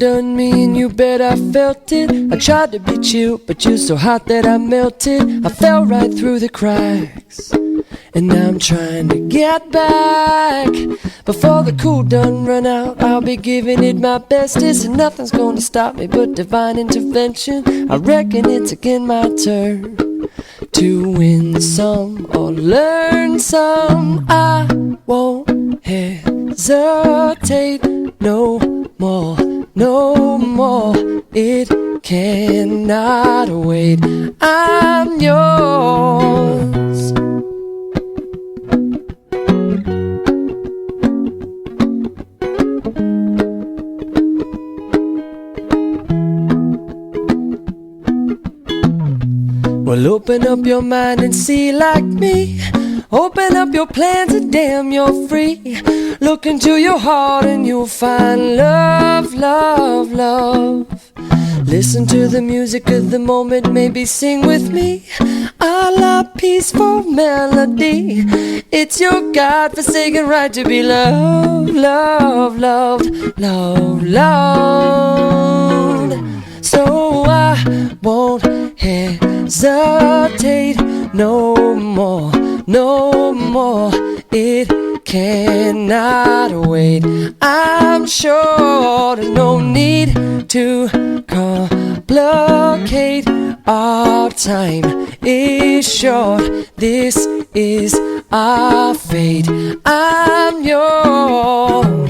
done me and you bet I felt it. I tried to be chill, but you're so hot that I melted. I fell right through the cracks, and now I'm trying to get back. Before the cool done run out, I'll be giving it my bestest, and nothing's gonna stop me but divine intervention. I reckon it's again my turn to win some or learn some. I won't hesitate no more, no more. It cannot wait. I'm yours. Well, open up your mind and see like me. Open up your plans and damn, you're free. Look into your heart and you'll find love, love, love. Listen to the music of the moment, maybe sing with me. A la peaceful melody. It's your God-forsaken right to be loved, loved, loved, loved, loved. So I won't hesitate no more, no more. It cannot wait. I'm sure there's no need to complicate. Our time is short. This is our fate. I'm yours.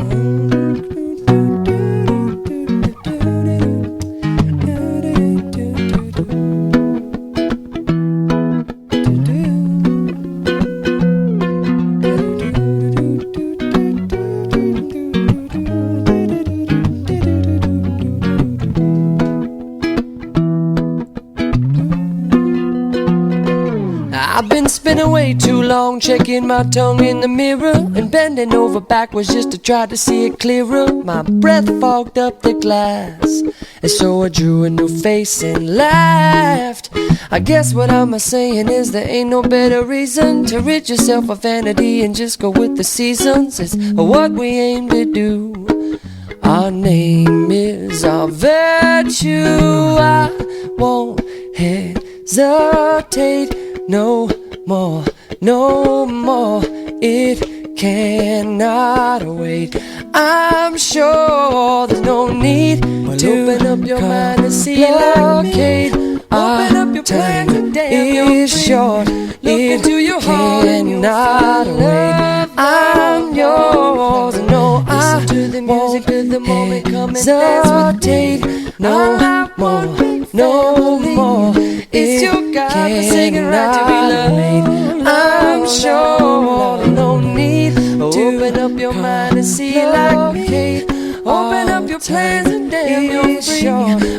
I've been spinning way too long, checking my tongue in the mirror and bending over backwards just to try to see it clearer. My breath fogged up the glass, and so I drew a new face and laughed. I guess what I'm saying is there ain't no better reason to rid yourself of vanity and just go with the seasons. It's what we aim to do. Our name is our virtue. I won't hesitate no more, no more. It cannot wait. I'm sure there's no need to open up your mind and see like me. Open up your plan today. It's short. Look into your heart and you'll find love. I'm yours. No, I to the music of the moment. Come and dance with me. No more, no more. It's your God-forsaken right to be loved. I'm sure there's no need to open up your mind and see like me. Open up your plans and damn, you're free.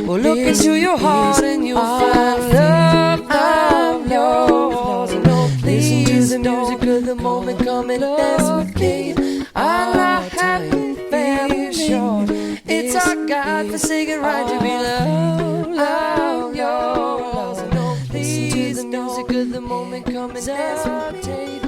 Well, look into your heart and you'll find love. I'm yours. No, listen to the music of the moment. Come and dance with me. I'm not happy, very short. It's our God-forsaken right to be loved. I'm yours. Listen to the music of the moment. Come and dance with me.